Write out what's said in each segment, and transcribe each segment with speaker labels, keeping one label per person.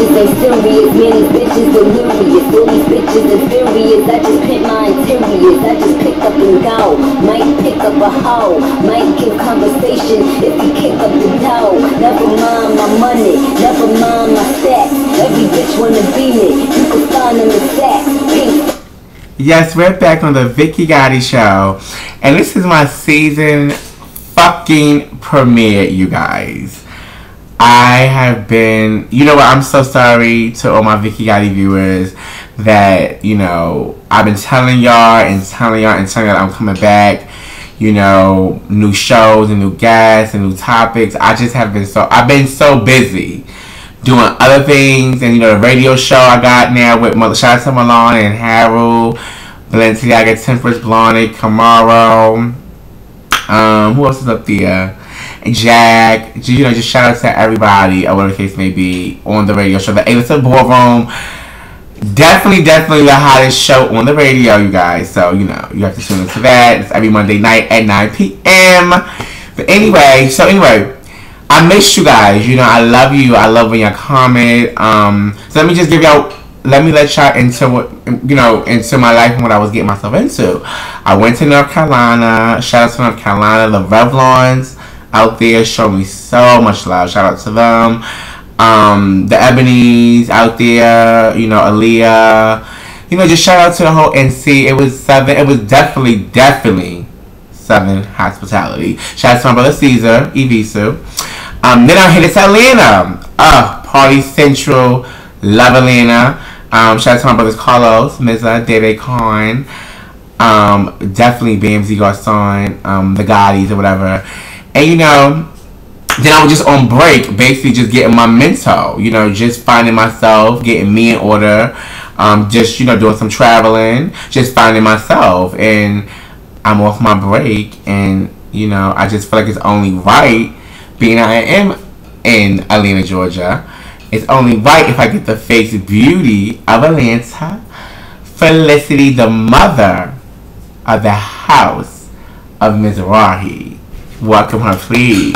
Speaker 1: bitches ain't serious. Man, these bitches delirious. All these bitches inferiors. I just pimp my interiors. I just pick up and go. Might pick up a hoe. Might give conversation if you kick up the dough. Never mind my money. Never mind my stats. Every bitch wanna be me. You can find them in sacks.
Speaker 2: Yes, we're back on the Vicky Gotti show. And this is my season fucking premiere, you guys. I have been, you know what, I'm so sorry to all my Vicky Gotti viewers that, you know, I've been telling y'all I'm coming back. You know, new shows and new guests and new topics. I've been so busy doing other things, and you know, the radio show I got now with shout out to Malone and Harold, Balenciaga, Temperance, Blondie, Camaro. Who else is up there? Jack. You know, just shout out to everybody, or whatever the case may be, on the radio show. The A-List Ballroom. Definitely the hottest show on the radio, you guys. So, you know, you have to tune into that. It's every Monday night at 9 p.m. But anyway, I miss you guys. You know, I love you. I love when y'all comment. So let me just let y'all into what, you know, into my life and what I was getting myself into. I went to North Carolina. Shout out to North Carolina. The Revlons out there show me so much love. Shout out to them. The Ebonies out there. You know, Aaliyah. You know, just shout out to the whole NC. It was definitely Southern hospitality. Shout out to my brother Caesar, Evisu. Then I hit it to Atlanta. Party Central. Love Atlanta. Shout out to my brothers Carlos, Miza, Dede Khan. Definitely BMZ Garcon, the Gottis or whatever. And you know, then I was just on break, basically just getting my mental. You know, just finding myself, getting me in order. Just, you know, doing some traveling. Just finding myself. And I'm off my break. And, you know, I just feel like it's only right, being I am in Atlanta, Georgia, it's only right if I get the face beauty of Atlanta, Felicity, the mother of the house of Mizrahi. Welcome her, please.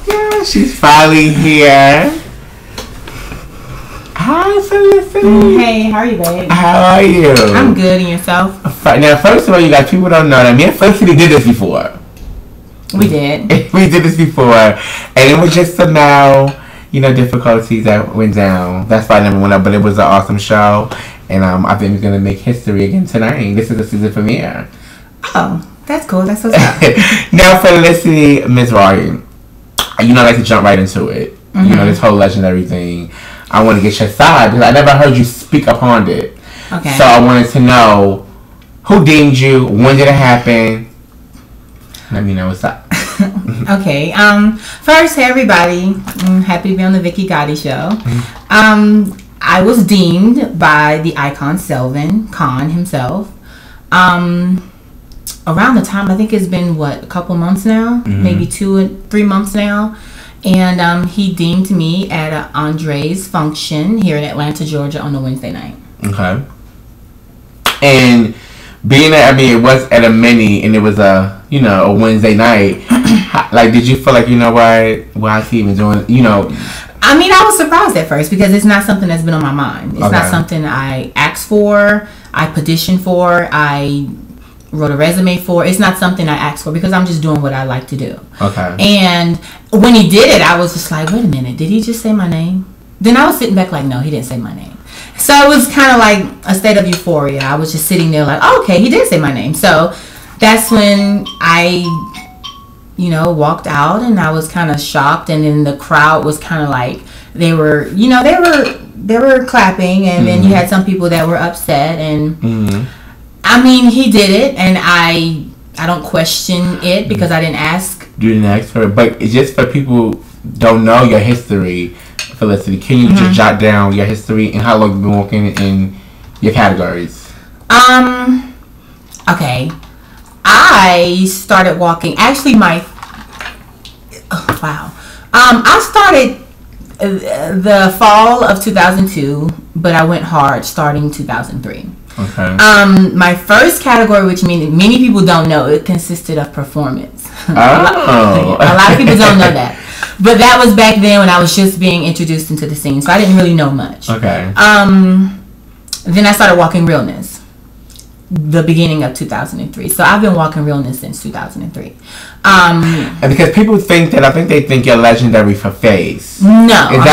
Speaker 2: Yeah, she's finally here. Hi, Felicity.
Speaker 3: Hey, how are you, babe?
Speaker 2: How are you?
Speaker 3: I'm good, and yourself?
Speaker 2: Now, first of all, you guys, people don't know that me and Felicity did this before.
Speaker 3: We did.
Speaker 2: We did this before, and it was just some you know, difficulties that went down. That's why I never went up, but it was an awesome show, and I think we're gonna make history again tonight. This is the season premiere.
Speaker 3: Oh, that's cool. That's what's up.
Speaker 2: Now, Felicity Mizrahi, you know, I like to jump right into it. Mm-hmm. You know, this whole legendary thing. I want to get your side because I never heard you speak upon it.
Speaker 3: Okay.
Speaker 2: So I wanted to know who deemed you, when did it happen. Let me know what's up.
Speaker 3: Okay. First, hey everybody. Happy to be on the Vicky Gotti show. Mm-hmm. I was deemed by the icon Selvin Khan himself. Around the time, I think it's been a couple months now, maybe 2 and 3 months now, and he deemed me at Andre's function here in Atlanta, Georgia, on a Wednesday night. Okay.
Speaker 2: And being that, I mean, it was at a mini, and it was a Wednesday night. Like, did you feel like, you know what? Why is he even doing? You know.
Speaker 3: I mean, I was surprised at first because it's not something that's been on my mind. It's not something I asked for. I petitioned for. I wrote a resume for. It's not something I asked for because I'm just doing what I like to do. Okay. And when he did it, I was just like, wait a minute, did he just say my name? Then I was sitting back like, no, he didn't say my name. So it was kind of like a state of euphoria. I was just sitting there like, oh, okay, he did say my name. So that's when I, you know, walked out, and I was kind of shocked. And then the crowd was kind of like, they were clapping, and then you had some people that were upset. And I mean, he did it, and I don't question it because I didn't ask.
Speaker 2: You didn't ask for it, but just for people who don't know your history, Felicity, can you just jot down your history and how long you've been working in your categories?
Speaker 3: Okay. I started walking. Actually, I started the fall of 2002, but I went hard starting 2003. Okay. My first category, which many people don't know, it consisted of performance.
Speaker 2: Oh.
Speaker 3: A lot of people don't know that. But that was back then when I was just being introduced into the scene, so I didn't really know much.
Speaker 2: Okay.
Speaker 3: Then I started walking realness, the beginning of 2003. So I've been walking realness since 2003.
Speaker 2: And because people think that, I think they think you're legendary for face.
Speaker 3: No,
Speaker 2: is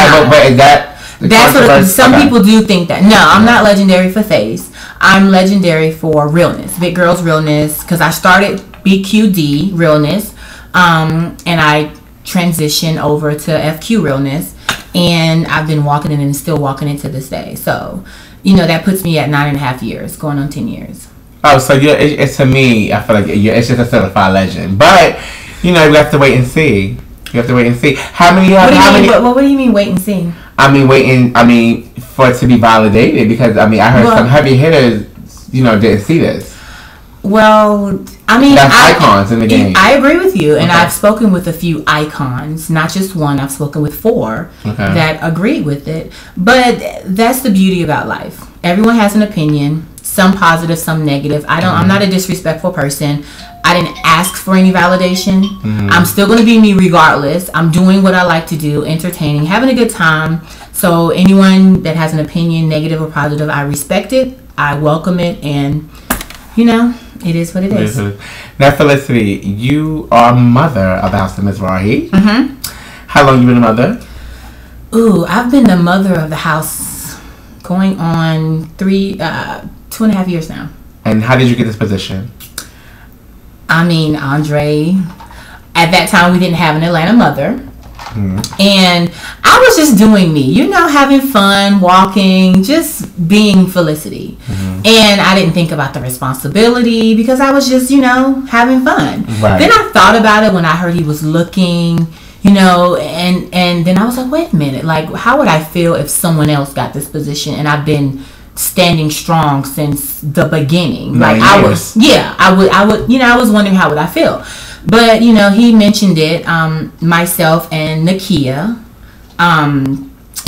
Speaker 2: that
Speaker 3: that's what some people do think that. No, I'm not legendary for face. I'm legendary for realness, big girls realness, because I started BQD realness, and I transitioned over to FQ realness, and I've been walking it and still walking it to this day. So, that puts me at 9.5 years, going on 10 years.
Speaker 2: Oh, so it's to me, I feel like it's just a certified legend. But, you have to wait and see. You have to wait and see. How many?
Speaker 3: What do you mean wait and see?
Speaker 2: I mean, for it to be validated, because I heard some heavy hitters, didn't see this.
Speaker 3: Well,
Speaker 2: that's icons in the game.
Speaker 3: I agree with you, and I've spoken with a few icons, not just one. I've spoken with 4 that agree with it. But that's the beauty about life. Everyone has an opinion, some positive, some negative. I'm not a disrespectful person. I didn't ask for any validation. I'm still going to be me regardless. I'm doing what I like to do, entertaining, having a good time. So anyone that has an opinion, negative or positive, I respect it. I welcome it. And, it is what it is.
Speaker 2: Now, Felicity, you are mother of the House of Mizrahi. How long you been a mother?
Speaker 3: Ooh, I've been the mother of the house going on 2.5 years now.
Speaker 2: And how did you get this position?
Speaker 3: Andre, at that time we didn't have an Atlanta mother. And I was just doing me, having fun, walking, just being Felicity. And I didn't think about the responsibility because I was just, having fun.
Speaker 2: Right.
Speaker 3: Then I thought about it when I heard he was looking, and then I was like, wait a minute, like, how would I feel if someone else got this position? And I've been standing strong since the beginning. Like I was wondering how would I feel. But he mentioned it, myself and Nakia.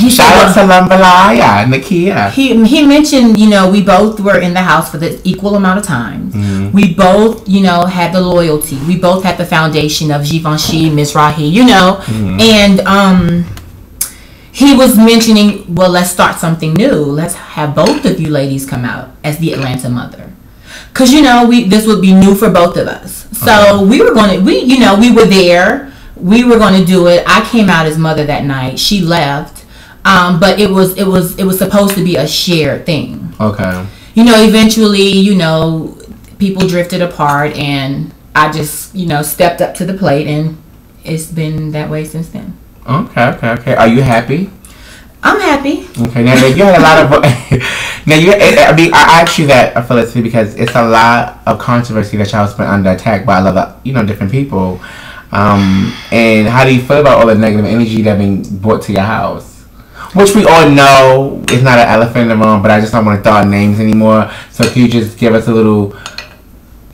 Speaker 2: Shout out to Lambalaya, Nakia.
Speaker 3: He mentioned, we both were in the house for the equal amount of time. We both, had the loyalty. We both had the foundation of Givenchy, Mizrahi, and he was mentioning, well, let's start something new. Let's have both of you ladies come out as the Atlanta mother. Because, this would be new for both of us. So we were there. We were going to do it. I came out as mother that night. She left. But it was supposed to be a shared thing.
Speaker 2: Okay.
Speaker 3: Eventually, people drifted apart, and I just, stepped up to the plate, and it's been that way since then.
Speaker 2: Okay. Are you happy?
Speaker 3: I'm happy.
Speaker 2: Okay. Now you had a lot of. I asked you that, Felicity, because it's a lot of controversy that y'all has been under attack by a lot of, different people. And how do you feel about all the negative energy that being brought to your house? Which we all know is not an elephant in the room, but I just don't want to throw out names anymore. So can you just give us a little,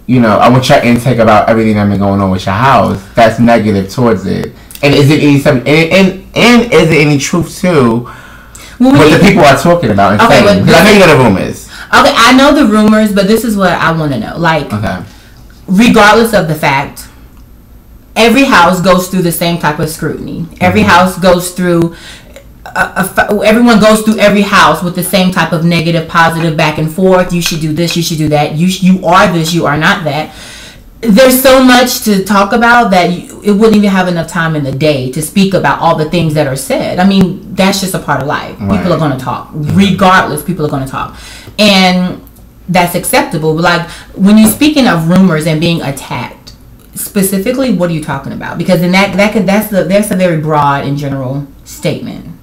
Speaker 2: I want your intake about everything that's been going on with your house that's negative towards it. And is it any truth too what the people are talking about and saying? Because I know you know the rumors.
Speaker 3: Okay, I know the rumors, but this is what I want to know. Like, regardless of the fact, every house goes through the same type of scrutiny. Every house goes through. Everyone goes through every house with the same type of negative, positive, back and forth. You should do this. You should do that. You are this. You are not that. There's so much to talk about that it wouldn't even have enough time in the day to speak about all the things that are said. I mean, that's just a part of life. Right. People are going to talk. Regardless, people are going to talk. And that's acceptable. But like, when you're speaking of rumors and being attacked, specifically, what are you talking about? Because then that's a very broad and general statement.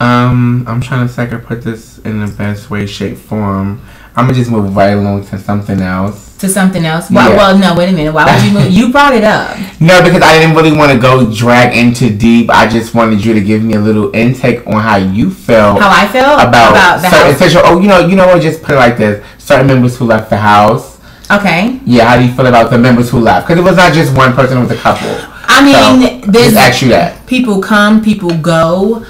Speaker 2: I'm trying to see if I can put this in the best way, shape, form. I'm going to just move right along to something else.
Speaker 3: To something else? Why, yeah. Well, no, wait a minute. Why would you move? You brought it up.
Speaker 2: No, because I didn't really want to go drag into deep. I just wanted you to give me a little intake on how you felt.
Speaker 3: How I felt?
Speaker 2: About the house? You know what? Just put it like this. Certain members who left the house.
Speaker 3: Okay.
Speaker 2: Yeah, how do you feel about the members who left? Because it was not just one person, it was a couple.
Speaker 3: I mean,
Speaker 2: so, just ask you that.
Speaker 3: People come, people go.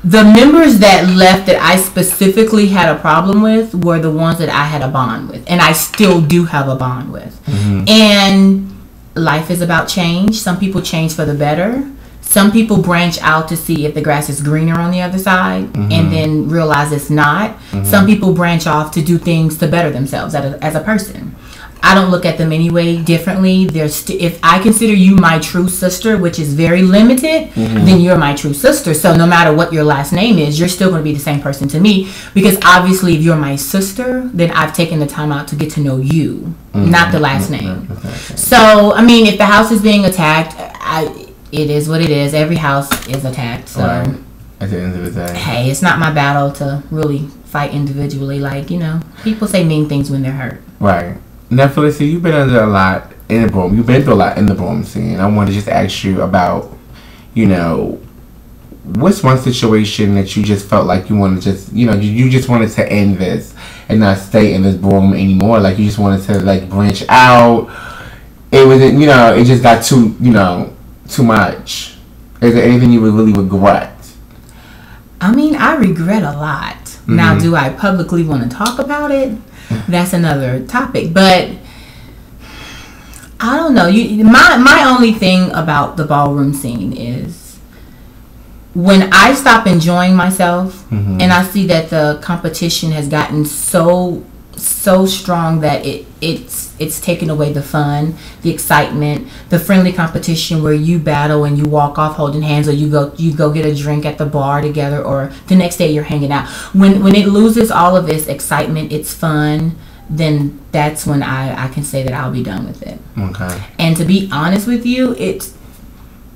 Speaker 3: The members that left that I specifically had a problem with were the ones that I had a bond with. And I still do have a bond with. Mm-hmm. And life is about change. Some people change for the better. Some people branch out to see if the grass is greener on the other side, and then realize it's not. Some people branch off to do things to better themselves as a person. I don't look at them anyway differently. If I consider you my true sister, which is very limited, then you're my true sister. So no matter what your last name is, you're still going to be the same person to me, because obviously if you're my sister, then I've taken the time out to get to know you, not the last name. So, I mean, if the house is being attacked, it is what it is. Every house is attacked. So
Speaker 2: right. At the end of the day,
Speaker 3: hey, it's not my battle to really fight individually. Like, you know, people say mean things when they're hurt.
Speaker 2: Right. Now, Felicity, you've been under a lot in the BALLROOM. You've been through a lot in the BALLROOM scene. I want to just ask you about, you know, what's one situation that you just felt like you wanted to just, you know, you just wanted to end this and not stay in this BALLROOM anymore? Like, you just wanted to, like, branch out. It was, you know, it just got too, you know, too much. Is there anything you would really regret?
Speaker 3: I mean, I regret a lot. Now, do I publicly want to talk about it? That's another topic. But I don't know. My only thing about the BALLROOM scene is when I stop enjoying myself and I see that the competition has gotten so strong that it's taken away the fun, the excitement, the friendly competition where you battle and you walk off holding hands, or you go get a drink at the bar together, or the next day you're hanging out. When it loses all of its excitement, its fun, then that's when I can say that I'll be done with it.
Speaker 2: Okay.
Speaker 3: And to be honest with you, it's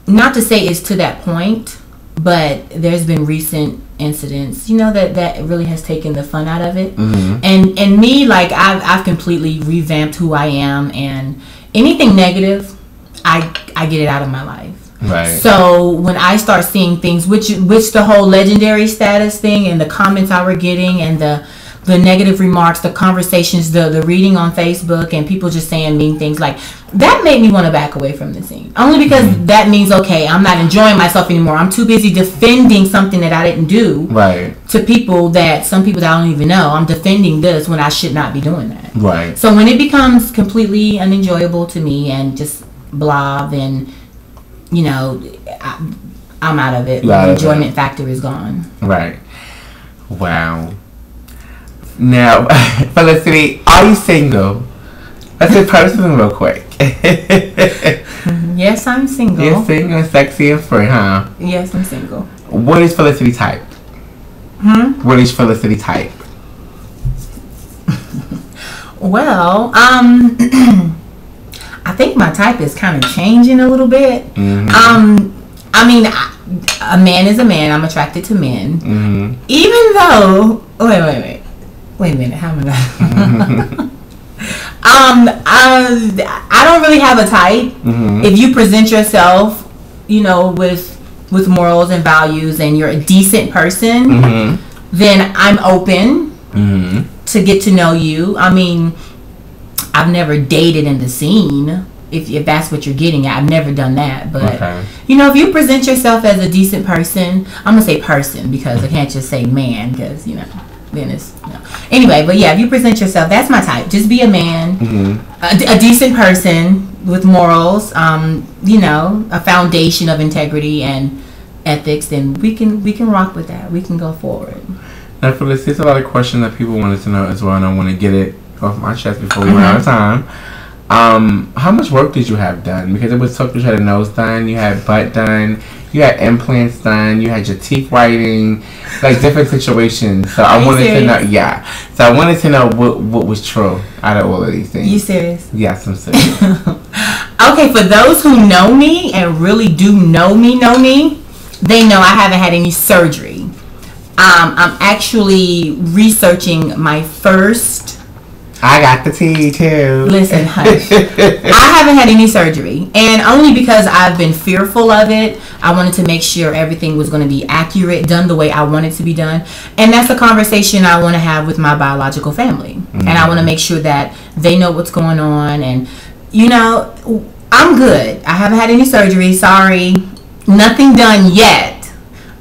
Speaker 3: not to say it's to that point, but there's been recent incidents, you know, that really has taken the fun out of it. And me, like, I've completely revamped who I am, and anything negative, I get it out of my life.
Speaker 2: Right.
Speaker 3: So when I start seeing things, which the whole legendary status thing, and the comments I were getting, and the negative remarks, the conversations, the reading on Facebook, and people just saying mean things, like, that made me want to back away from the scene. Only because that means, okay, I'm not enjoying myself anymore. I'm too busy defending something that I didn't do. Right. To some people that I don't even know. I'm defending this when I should not be doing that. Right. So when it becomes completely unenjoyable to me and just blah, then, you know, I'm out of it. The enjoyment factor is gone. Right.
Speaker 2: Wow. Now, Felicity, are you single? Let's get personal real quick.
Speaker 3: Yes, I'm single.
Speaker 2: You're single, sexy, and free, huh?
Speaker 3: Yes, I'm single.
Speaker 2: What is Felicity type? What is Felicity type?
Speaker 3: Well, I think my type is kind of changing a little bit. I mean, a man is a man. I'm attracted to men. Even though, wait a minute, how am I? I don't really have a type. If you present yourself, you know, with morals and values, and you're a decent person, then I'm open to get to know you. I mean, I've never dated in the scene, if that's what you're getting at. I've never done that. But, you know, if you present yourself as a decent person, I'm going to say person, because I can't just say man, because, you know, then it's, no. Anyway, but yeah, if you present yourself, that's my type. Just be a man, a decent person with morals, you know, a foundation of integrity and ethics, then we can rock with that. We can go forward.
Speaker 2: Now, Felicity, there's a lot of questions that people wanted to know as well, and I want to get it off my chest before we run out of time. How much work did you have done? Because it was tough. You had a nose done, you had butt done, you had implants done, you had your teeth whitening, like different situations. So I wanted to know, So I wanted to know what was true out of all of these things.
Speaker 3: You serious?
Speaker 2: Yes, I'm serious.
Speaker 3: Okay, for those who know me and really do know me, they know I haven't had any surgery. I'm actually researching my first.
Speaker 2: I got the tea too.
Speaker 3: Listen, hush. I haven't had any surgery, and only because I've been fearful of it. I wanted to make sure everything was going to be accurate, done the way I want it to be done, and that's a conversation I want to have with my biological family, and I want to make sure that they know what's going on. And you know, I'm good. I haven't had any surgery. Sorry, nothing done yet,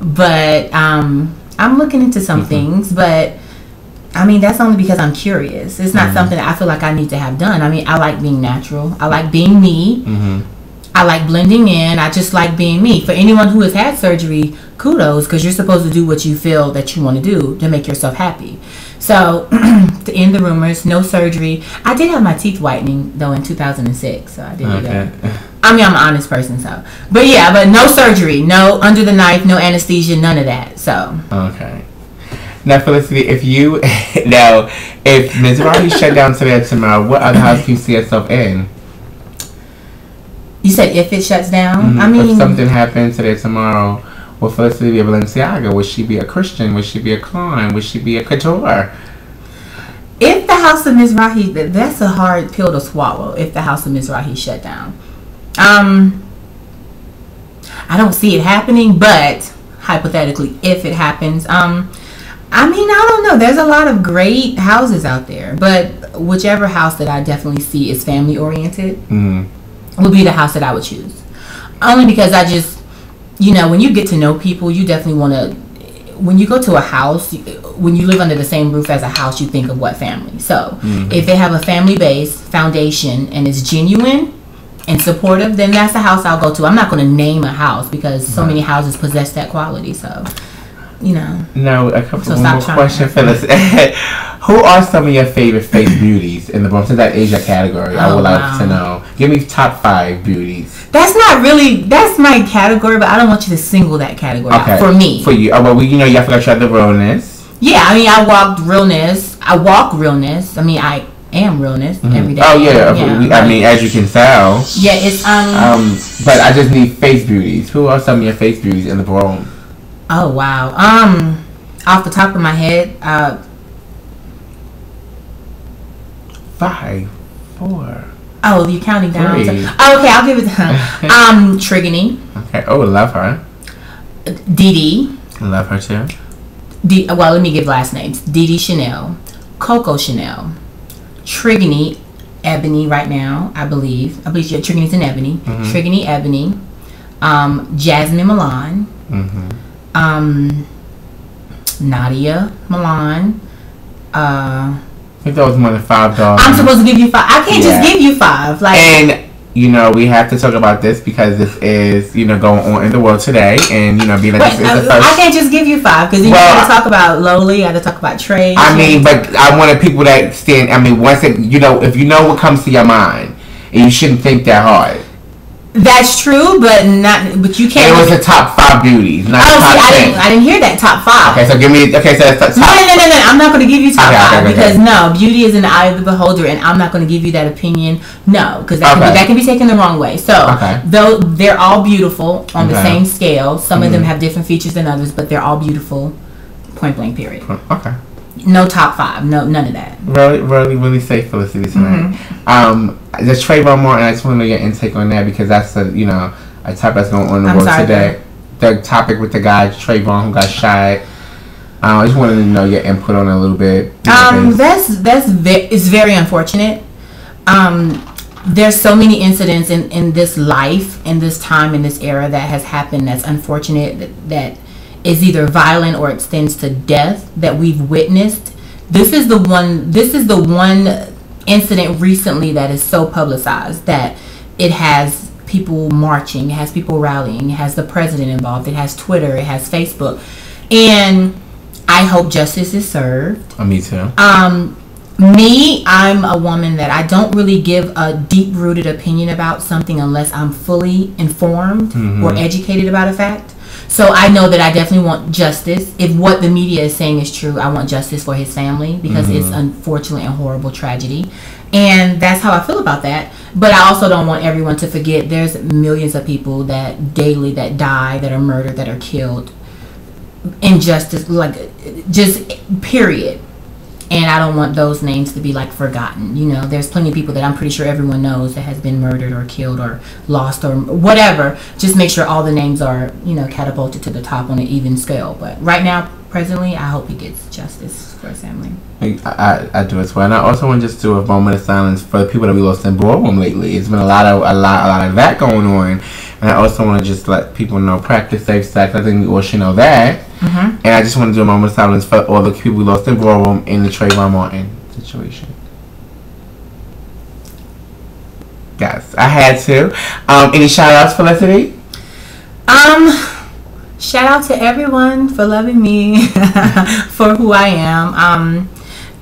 Speaker 3: but I'm looking into some things, but. I mean, that's only because I'm curious. It's not something that I feel like I need to have done. I mean, I like being natural. I like being me. I like blending in. I just like being me. For anyone who has had surgery, kudos, because you're supposed to do what you feel that you want to do to make yourself happy. So, to end the rumors, no surgery. I did have my teeth whitening, though, in 2006, so I did do that. I mean, I'm an honest person, so. But yeah, but no surgery, no under the knife, no anesthesia, none of that, so.
Speaker 2: Okay. Now, Felicity, if you, now, if Mizrahi shut down today or tomorrow, what other house can you see yourself in?
Speaker 3: You said if it shuts down? I mean.
Speaker 2: If something happened today or tomorrow, will Felicity be a Balenciaga? Would she be a Christian? Would she be a Klein? Would she be a Couture?
Speaker 3: If the House of Mizrahi, that's a hard pill to swallow. If the House of Mizrahi shut down, I don't see it happening. But hypothetically, if it happens, I mean, I don't know. There's a lot of great houses out there, but whichever house that I definitely see is family oriented would be the house that I would choose. Only because I just, you know, when you get to know people, you definitely want to. When you go to a house, when you live under the same roof as a house, you think of what family. So if they have a family base foundation and it's genuine and supportive, then that's the house I'll go to. I'm not going to name a house because so many houses possess that quality. So, you know.
Speaker 2: No, a couple more questions, Phyllis. Who are some of your favorite face beauties in the Bronx? Since that is your category, I would like to know. Give me top 5 beauties.
Speaker 3: That's not really, that's my category, but I don't want you to single that category out for me.
Speaker 2: For you. Oh, well, you know, you have to try the realness.
Speaker 3: Yeah, I mean, I walk realness. I am realness every day.
Speaker 2: Oh, yeah. I mean, as you can tell.
Speaker 3: Yeah, it's,
Speaker 2: but I just need face beauties. Who are some of your face beauties in the Bronx?
Speaker 3: Oh, wow. Off the top of my head,
Speaker 2: 5, 4.
Speaker 3: Oh, you're counting down. Okay, I'll give it to her. Trigony.
Speaker 2: Okay. Oh, love her.
Speaker 3: Dee.
Speaker 2: Love her too.
Speaker 3: Well, let me give last names. Dee Chanel, Coco Chanel, Trigony Ebony right now, I believe. Trigony's in Ebony. Trigony Ebony, Jasmine Milan, Nadia Milan.
Speaker 2: I think that was more than $5.
Speaker 3: I'm supposed to give you 5. I can't just give you 5. Like,
Speaker 2: and you know, we have to talk about this because this is, you know, going on in the world today, and you know, being like this is the first. I
Speaker 3: can't just give you 5 because you got to talk about Loli. I got to talk about Trey.
Speaker 2: I mean, but I wanted people that stand. I mean, once it, you know, if you know what comes to your mind, and you shouldn't think that hard.
Speaker 3: That's true, but you can't.
Speaker 2: It was the top 5 beauties, not top 10.
Speaker 3: I didn't hear that top 5.
Speaker 2: Okay, so give me. Okay, so that's top.
Speaker 3: No. I'm not going to give you top 5 because no, beauty is in the eye of the beholder, and I'm not going to give you that opinion. No, because that can be taken the wrong way. So though they're all beautiful on the same scale, some of them have different features than others, but they're all beautiful. Point blank. Period.
Speaker 2: Okay.
Speaker 3: No top 5. No, none of that.
Speaker 2: Really safe, Felicity, tonight. The Trayvon Martin, I just want to know your intake on that because that's a topic that's going on in the world today. The topic with the guy Trayvon who got shot. I just wanted to know your input on it a little bit. It's very unfortunate. There's so many incidents in this life, in this time, in this era that has happened that's unfortunate, that is either violent or extends to death that we've witnessed. This is the one incident recently that is so publicized that it has people marching, it has people rallying, it has the president involved, it has Twitter, it has Facebook, and I hope justice is served. Me too.
Speaker 3: I'm a woman that I don't really give a deep-rooted opinion about something unless I'm fully informed or educated about a fact. So I know that I definitely want justice. If what the media is saying is true, I want justice for his family because it's unfortunately a horrible tragedy. And that's how I feel about that. But I also don't want everyone to forget there's millions of people that daily that die, that are murdered, that are killed. Injustice, like just period. And I don't want those names to be like forgotten. You know, there's plenty of people that I'm pretty sure everyone knows that has been murdered or killed or lost or whatever. Just make sure all the names are, catapulted to the top on an even scale. But right now, presently, I hope he gets justice for his family.
Speaker 2: I do as well. And I also want to just do a moment of silence for the people that we lost in Ballroom lately. It's been a lot of that going on. And I also want to just let people know, practice safe sex. I think we all should know that. And I just want to do a moment of silence for all the people we lost in Ballroom in the Trayvon Martin situation. Yes, I had to. Any shout outs, Felicity?
Speaker 3: Shout out to everyone for loving me for who I am.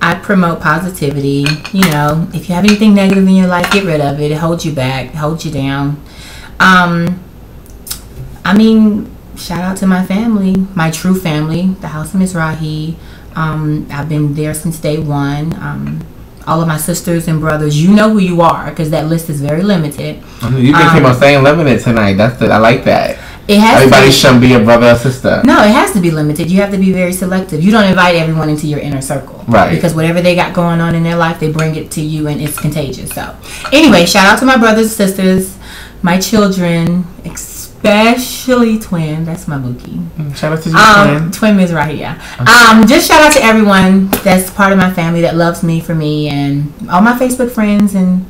Speaker 3: I promote positivity. You know, if you have anything negative in your life, get rid of it. It holds you back, holds you down. Shout out to my family, my true family, the House of Mizrahi. I've been there since day one. All of my sisters and brothers, you know who you are, because that list is very limited.
Speaker 2: You can keep on saying limited tonight. I like that. Everybody shouldn't be a brother or sister.
Speaker 3: No, it has to be limited. You have to be very selective. You don't invite everyone into your inner circle.
Speaker 2: Right.
Speaker 3: Because whatever they got going on in their life, they bring it to you and it's contagious. So, anyway, shout out to my brothers and sisters, my children, especially twin. That's my Mookie.
Speaker 2: Shout out to your twin.
Speaker 3: Twin Mizrahi, yeah. Just shout out to everyone that's part of my family that loves me for me, and all my Facebook friends, and,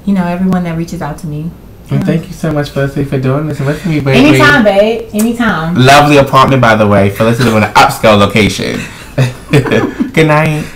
Speaker 3: you know, everyone that reaches out to me.
Speaker 2: And thank you so much, Felicity, for doing this with me, baby.
Speaker 3: Anytime, babe. Anytime.
Speaker 2: Lovely apartment, by the way. Felicity in an upscale location. Good night.